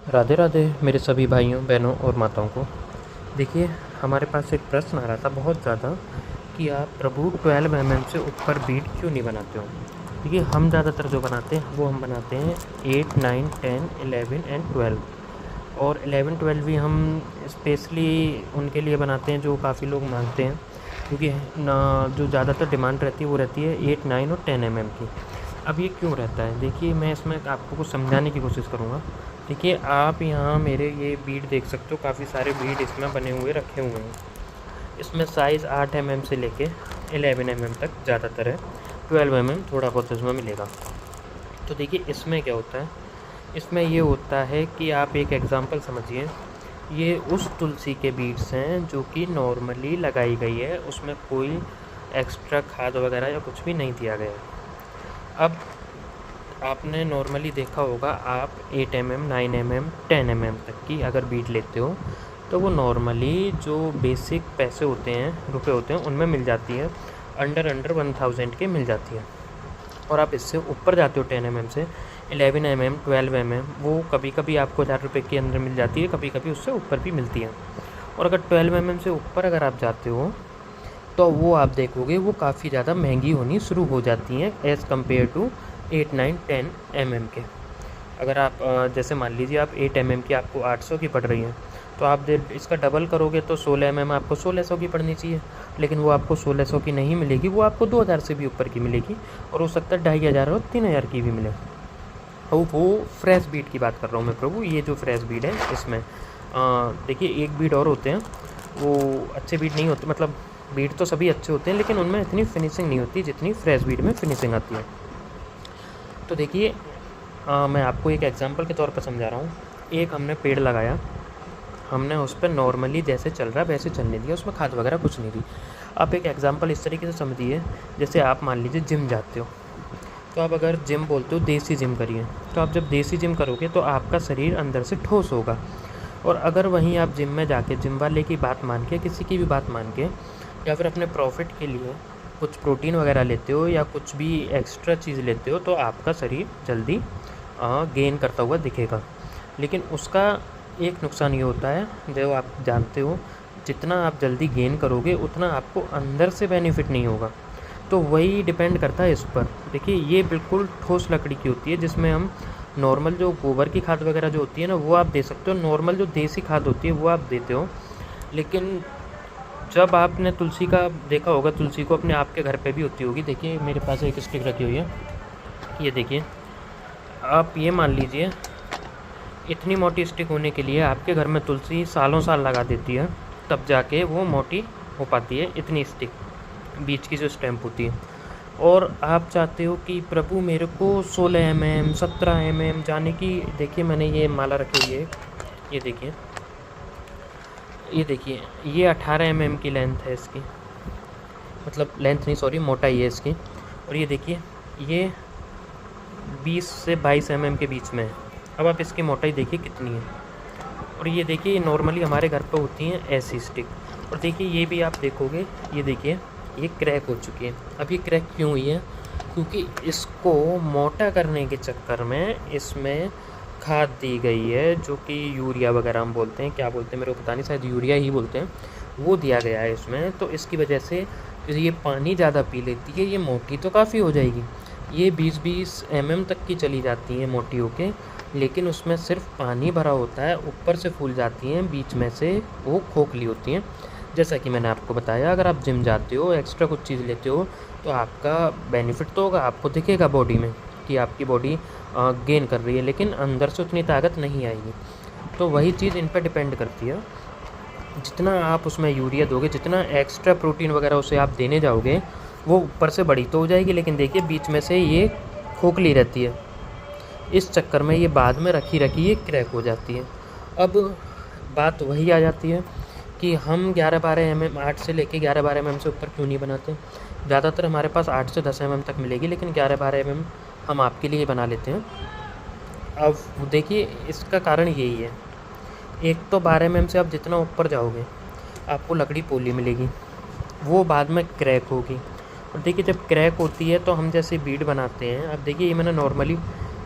राधे राधे मेरे सभी भाइयों बहनों और माताओं को। देखिए, हमारे पास एक प्रश्न आ रहा था बहुत ज़्यादा कि आप प्रभु 12 से ऊपर बीट क्यों नहीं बनाते हो। देखिए, हम ज़्यादातर जो बनाते हैं वो हम बनाते हैं 8, 9, 10, 11 एंड 12। और 11, 12 भी हम स्पेशली उनके लिए बनाते हैं जो काफ़ी लोग मांगते हैं, क्योंकि ना जो ज़्यादातर डिमांड रहती है वो रहती है 8, 9 और 10 की। अब ये क्यों रहता है, देखिए मैं इसमें आपको कुछ समझाने की कोशिश करूँगा। देखिए, आप यहाँ मेरे ये बीड देख सकते हो, काफ़ी सारे बीड इसमें बने हुए रखे हुए हैं। इसमें साइज़ 8 से लेके 11 तक ज़्यादातर है, 12 थोड़ा बहुत इसमें मिलेगा। तो देखिए, इसमें क्या होता है, इसमें ये होता है कि आप एक एग्ज़ाम्पल समझिए। ये उस तुलसी के बीड्स हैं जो कि नॉर्मली लगाई गई है, उसमें कोई एक्स्ट्रा खाद वगैरह या कुछ भी नहीं दिया गया है। अब आपने नॉर्मली देखा होगा, आप 8 9 10 तक की अगर बीट लेते हो तो वो नॉर्मली जो बेसिक पैसे होते हैं, रुपए होते हैं, उनमें मिल जाती है, अंडर 1000 के मिल जाती है। और आप इससे ऊपर जाते हो 10 से 11 12 वो कभी कभी आपको 1000 रुपये के अंदर मिल जाती है, कभी कभी उससे ऊपर भी मिलती है। और अगर 12 से ऊपर अगर आप जाते हो तो वो आप देखोगे वो काफ़ी ज़्यादा महंगी होनी शुरू हो जाती हैं एज़ कम्पेयर टू 8, 9, 10 के। अगर आप जैसे मान लीजिए आप 8 की आपको 800 की पड़ रही है, तो आप इसका डबल करोगे तो 16 आपको 1600 की पड़नी चाहिए, लेकिन वो आपको 1600 की नहीं मिलेगी, वो आपको 2000 से भी ऊपर की मिलेगी, और हो सकता है 2500 और 3000 की भी मिले। और वो फ्रेश बीट की बात कर रहा हूँ मैं प्रभु, ये जो फ्रेश बीट है इसमें देखिए एक बीट और होते हैं, वो अच्छे बीट नहीं होते, मतलब बीट तो सभी अच्छे होते हैं लेकिन उनमें इतनी फिनिशिंग नहीं होती जितनी फ्रेश बीट में फिनिशिंग आती है। तो देखिए, मैं आपको एक एग्जांपल के तौर पर समझा रहा हूँ। एक हमने पेड़ लगाया, हमने उस पर नॉर्मली जैसे चल रहा है वैसे चलने दिया, उसमें खाद वगैरह कुछ नहीं दी। आप एक एग्जांपल इस तरीके से समझिए, जैसे आप मान लीजिए जिम जाते हो, तो आप अगर जिम बोलते हो देसी जिम करिए, तो आप जब देसी जिम करोगे तो आपका शरीर अंदर से ठोस होगा। और अगर वहीं आप जिम में जाके जिम वाले की बात मान के, किसी की भी बात मान के, या फिर अपने प्रॉफिट के लिए कुछ प्रोटीन वगैरह लेते हो या कुछ भी एक्स्ट्रा चीज़ लेते हो, तो आपका शरीर जल्दी गेन करता हुआ दिखेगा। लेकिन उसका एक नुकसान ये होता है, जो आप जानते हो, जितना आप जल्दी गेन करोगे उतना आपको अंदर से बेनिफिट नहीं होगा। तो वही डिपेंड करता है इस पर। देखिए, ये बिल्कुल ठोस लकड़ी की होती है, जिसमें हम नॉर्मल जो गोबर की खाद वगैरह जो होती है ना, वो आप दे सकते हो, नॉर्मल जो देसी खाद होती है वो आप देते हो। लेकिन जब आपने तुलसी का देखा होगा, तुलसी को अपने आपके घर पे भी होती होगी। देखिए, मेरे पास एक स्टिक रखी हुई है, ये देखिए, आप ये मान लीजिए इतनी मोटी स्टिक होने के लिए आपके घर में तुलसी सालों साल लगा देती है, तब जाके वो मोटी हो पाती है, इतनी स्टिक बीच की जो स्टैम्प होती है। और आप चाहते हो कि प्रभु मेरे को 16 17 जाने की। देखिए, मैंने ये माला रखी हुई है, ये देखिए, ये देखिए, ये 18 की लेंथ है इसकी, मतलब लेंथ नहीं, सॉरी, मोटाई है इसकी। और ये देखिए, ये 20 से 22 के बीच में है। अब आप इसकी मोटाई देखिए कितनी है। और ये देखिए, ये नॉर्मली हमारे घर पर होती हैं ऐसी स्टिक। और देखिए, ये भी आप देखोगे, ये देखिए, ये क्रैक हो चुकी है। अब ये क्रैक क्यों हुई है, क्योंकि इसको मोटा करने के चक्कर में इसमें खाद दी गई है, जो कि यूरिया वगैरह हम बोलते हैं, क्या बोलते हैं मेरे को पता नहीं, शायद यूरिया ही बोलते हैं, वो दिया गया है इसमें। तो इसकी वजह से ये पानी ज़्यादा पी लेती है, ये मोटी तो काफ़ी हो जाएगी, ये 20-20 तक की चली जाती हैं मोटी होके, लेकिन उसमें सिर्फ पानी भरा होता है, ऊपर से फूल जाती हैं, बीच में से वो खोखली होती हैं। जैसा कि मैंने आपको बताया, अगर आप जिम जाते हो, एक्स्ट्रा कुछ चीज़ लेते हो, तो आपका बेनिफिट तो होगा, आपको दिखेगा बॉडी में कि आपकी बॉडी गेन कर रही है, लेकिन अंदर से उतनी ताकत नहीं आएगी। तो वही चीज़ इन पर डिपेंड करती है, जितना आप उसमें यूरिया दोगे, जितना एक्स्ट्रा प्रोटीन वगैरह उसे आप देने जाओगे, वो ऊपर से बड़ी तो हो जाएगी, लेकिन देखिए बीच में से ये खोखली रहती है, इस चक्कर में ये बाद में रखी ये क्रैक हो जाती है। अब बात वही आ जाती है कि हम 11-12 8 से लेके 11-12 से ऊपर क्यों नहीं बनाते। ज़्यादातर हमारे पास 8 से 10 तक मिलेगी, लेकिन 11-12 हम आपके लिए बना लेते हैं। अब देखिए, इसका कारण यही है, एक तो 12 से आप जितना ऊपर जाओगे आपको लकड़ी पोली मिलेगी, वो बाद में क्रैक होगी। और देखिए, जब क्रैक होती है तो हम जैसे बीड बनाते हैं, अब देखिए, ये मैंने नॉर्मली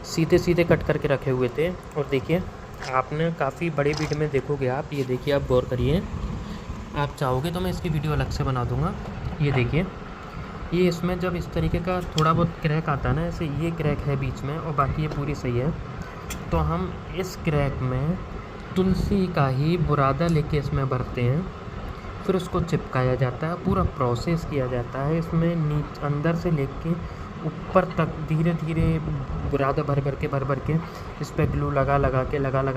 सीधे सीधे कट करके रखे हुए थे, और देखिए आपने काफ़ी बड़े बीट में देखोगे आप, ये देखिए, आप गौर करिए, आप चाहोगे तो मैं इसकी वीडियो अलग से बना दूँगा। ये देखिए, ये इसमें जब इस तरीके का थोड़ा बहुत क्रैक आता है ना, ऐसे ये क्रैक है बीच में और बाकी ये पूरी सही है, तो हम इस क्रैक में तुलसी का ही बुरादा लेके इसमें भरते हैं, फिर उसको चिपकाया जाता है, पूरा प्रोसेस किया जाता है। इसमें अंदर से लेके ऊपर तक धीरे धीरे बुरादा भर भर के इस पर ग्लू लगा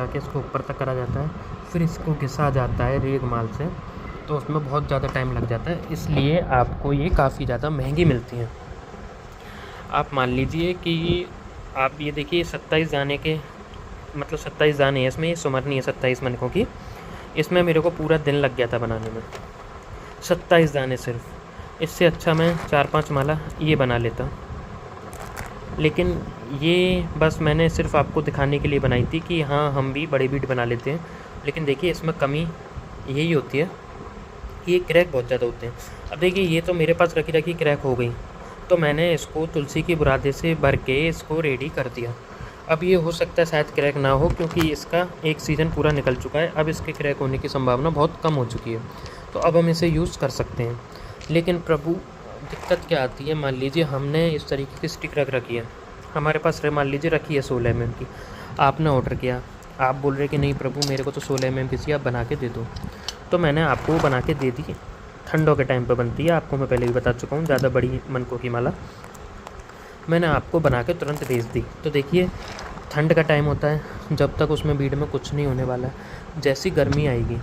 के इसको ऊपर तक करा जाता है, फिर इसको घिसा जाता है रेगमाल से, तो उसमें बहुत ज़्यादा टाइम लग जाता है, इसलिए आपको ये काफ़ी ज़्यादा महंगी मिलती हैं। आप मान लीजिए कि आप ये देखिए 27 दाने के, मतलब 27 दाने हैं इसमें, ये सुमरनी है 27 मनकों की, इसमें मेरे को पूरा दिन लग गया था बनाने में, 27 दाने सिर्फ। इससे अच्छा मैं 4-5 माला ये बना लेता, लेकिन ये बस मैंने सिर्फ आपको दिखाने के लिए बनाई थी कि हाँ हम भी बड़े बीट बना लेते हैं। लेकिन देखिए इसमें कमी यही होती है कि ये क्रैक बहुत ज़्यादा होते हैं। अब देखिए ये तो मेरे पास रखी रखी क्रैक हो गई, तो मैंने इसको तुलसी के बुरादे से भर के इसको रेडी कर दिया। अब ये हो सकता है शायद क्रैक ना हो, क्योंकि इसका एक सीज़न पूरा निकल चुका है, अब इसके क्रैक होने की संभावना बहुत कम हो चुकी है, तो अब हम इसे यूज़ कर सकते हैं। लेकिन प्रभु दिक्कत क्या आती है, मान लीजिए हमने इस तरीके की स्टिक रख रखी है हमारे पास, मान लीजिए रखी है 16 mm की, आपने ऑर्डर किया, आप बोल रहे कि नहीं प्रभु मेरे को तो 16 mm की चाहिए, आप बना के दे दो, तो मैंने आपको बना के दे दी। ठंडों के टाइम पर बनती है, आपको मैं पहले भी बता चुका हूँ, ज़्यादा बड़ी मनकों की माला मैंने आपको बना के तुरंत भेज दी। तो देखिए ठंड का टाइम होता है, जब तक उसमें बीड में कुछ नहीं होने वाला है, जैसी गर्मी आएगी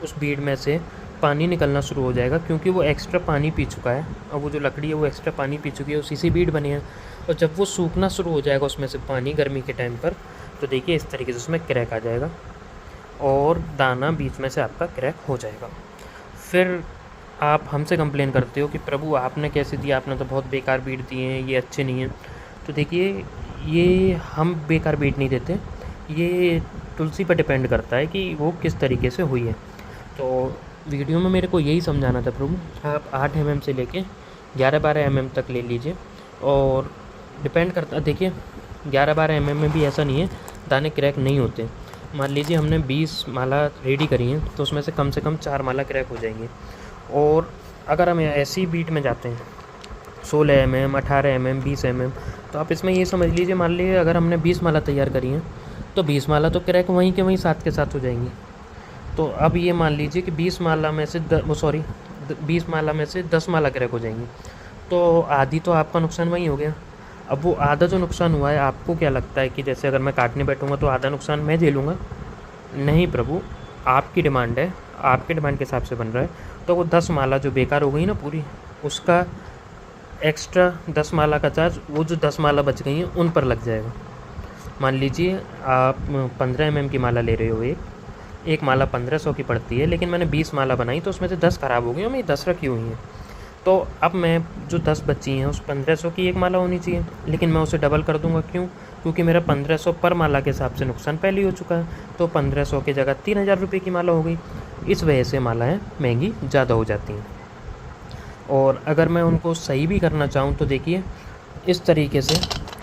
उस बीड में से पानी निकलना शुरू हो जाएगा, क्योंकि वो एक्स्ट्रा पानी पी चुका है, और वो जो लकड़ी है वो एक्स्ट्रा पानी पी चुकी है, उसी से बीड बने हैं। और जब वो सूखना शुरू हो जाएगा उसमें से पानी गर्मी के टाइम पर, तो देखिए इस तरीके से उसमें क्रैक आ जाएगा और दाना बीच में से आपका क्रैक हो जाएगा। फिर आप हमसे कंप्लेन करते हो कि प्रभु आपने कैसे दिया, आपने तो बहुत बेकार बीट दिए हैं, ये अच्छे नहीं हैं। तो देखिए ये हम बेकार बीट नहीं देते, ये तुलसी पर डिपेंड करता है कि वो किस तरीके से हुई है। तो वीडियो में मेरे को यही समझाना था प्रभु, आप 8 mm से लेके 11-12 mm तक ले लीजिए, और डिपेंड करता, देखिए 11-12 mm में भी ऐसा नहीं है दाने क्रैक नहीं होते। मान लीजिए हमने 20 माला रेडी करी हैं, तो उसमें से कम 4 माला क्रैक हो जाएंगी। और अगर हम ऐसी बीट में जाते हैं 16 mm, 18 mm, 20 mm, तो आप इसमें ये समझ लीजिए, मान लीजिए अगर हमने 20 माला तैयार करी हैं, तो 20 माला तो क्रैक वहीं के वहीं साथ के साथ हो जाएंगी। तो अब ये मान लीजिए कि 20 माला में से 20 माला में से 10 माला क्रैक हो जाएंगी, तो आधी तो आपका नुकसान वहीं हो गया। अब वो आधा जो नुकसान हुआ है, आपको क्या लगता है कि जैसे अगर मैं काटने बैठूँगा तो आधा नुकसान मैं झेलूँगा? नहीं प्रभु, आपकी डिमांड है, आपके डिमांड के हिसाब से बन रहा है, तो वो 10 माला जो बेकार हो गई ना पूरी, उसका एक्स्ट्रा 10 माला का चार्ज वो जो 10 माला बच गई हैं उन पर लग जाएगा। मान लीजिए आप 15 mm की माला ले रहे हो, एक माला 1500 की पड़ती है, लेकिन मैंने 20 माला बनाई तो उसमें से 10 ख़राब हो गई और मैं 10 रखी हुई हैं, तो अब मैं जो 10 बची हैं उस 1500 की एक माला होनी चाहिए, लेकिन मैं उसे डबल कर दूंगा। क्यों? क्योंकि मेरा 1500 पर माला के हिसाब से नुकसान पहले ही हो चुका है, तो 1500 की जगह 3000 रुपये की माला हो गई। इस वजह से मालाएँ महंगी ज़्यादा हो जाती हैं। और अगर मैं उनको सही भी करना चाहूँ तो देखिए इस तरीके से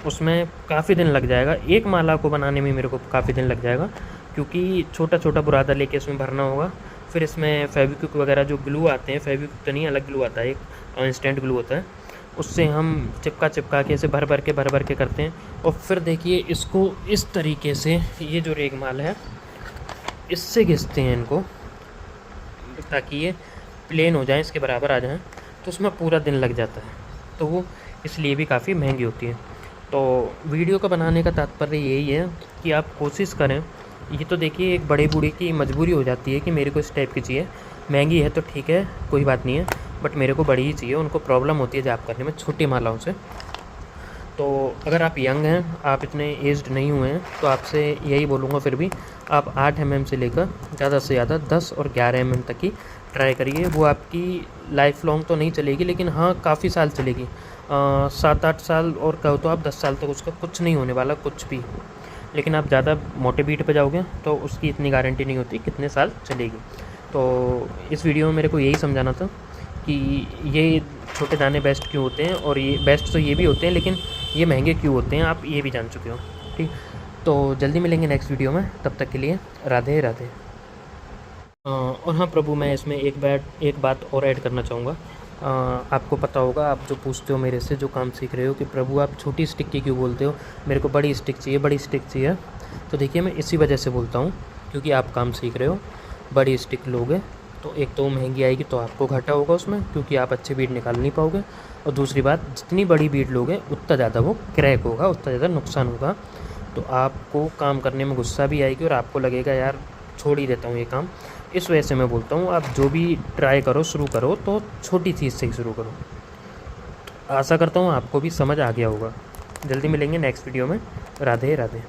उसमें काफ़ी दिन लग जाएगा, एक माला को बनाने में मेरे को काफ़ी दिन लग जाएगा, क्योंकि छोटा छोटा बुरादा लेके इसमें भरना होगा। फिर इसमें फेविक्विक वगैरह जो ग्लू आते हैं, फेविक्विक तो नहीं, अलग ग्लू आता है, एक इंस्टेंट ग्लू होता है, उससे हम चिपका के इसे भर भर के करते हैं। और फिर देखिए इसको इस तरीके से, ये जो रेगमाल है इससे घिसते हैं इनको, ताकि ये प्लेन हो जाए, इसके बराबर आ जाए, तो उसमें पूरा दिन लग जाता है, तो वो इसलिए भी काफ़ी महंगी होती है। तो वीडियो का बनाने का तात्पर्य यही है कि आप कोशिश करें। ये तो देखिए एक बड़े बूढ़े की मजबूरी हो जाती है कि मेरे को इस टाइप की चाहिए, महंगी है तो ठीक है कोई बात नहीं है, बट मेरे को बड़ी ही चाहिए। उनको प्रॉब्लम होती है जाप करने में छोटी मालाओं से। तो अगर आप यंग हैं, आप इतने एज्ड नहीं हुए हैं, तो आपसे यही बोलूँगा फिर भी आप 8 mm से लेकर ज़्यादा से ज़्यादा 10 और 11 mm तक की ट्राई करिए। वो आपकी लाइफ लॉन्ग तो नहीं चलेगी, लेकिन हाँ काफ़ी साल चलेगी, 7-8 साल, और कहो तो आप 10 साल तक उसका कुछ नहीं होने वाला कुछ भी। लेकिन आप ज़्यादा मोटे बीट पे जाओगे तो उसकी इतनी गारंटी नहीं होती कितने साल चलेगी। तो इस वीडियो में मेरे को यही समझाना था कि ये छोटे दाने बेस्ट क्यों होते हैं, और ये बेस्ट तो ये भी होते हैं, लेकिन ये महंगे क्यों होते हैं, आप ये भी जान चुके हो। ठीक, तो जल्दी मिलेंगे नेक्स्ट वीडियो में, तब तक के लिए राधे राधे। और हाँ प्रभु, मैं इसमें एक बात और ऐड करना चाहूँगा। आपको पता होगा, आप जो पूछते हो मेरे से, जो काम सीख रहे हो, कि प्रभु आप छोटी स्टिक की क्यों बोलते हो, मेरे को बड़ी स्टिक चाहिए, बड़ी स्टिक चाहिए। तो देखिए, मैं इसी वजह से बोलता हूँ क्योंकि आप काम सीख रहे हो, बड़ी स्टिक लोगे तो एक तो महंगी आएगी, तो आपको घाटा होगा उसमें क्योंकि आप अच्छे बीट निकाल नहीं पाओगे, और दूसरी बात, जितनी बड़ी बीट लोगे उतना ज़्यादा वो क्रैक होगा, उतना ज़्यादा नुकसान होगा। तो आपको काम करने में गुस्सा भी आएगी और आपको लगेगा यार छोड़ ही देता हूँ ये काम। इस वजह से मैं बोलता हूँ आप जो भी ट्राई करो, शुरू करो तो छोटी चीज़ से ही शुरू करो। आशा करता हूँ आपको भी समझ आ गया होगा। जल्दी मिलेंगे नेक्स्ट वीडियो में। राधे राधे।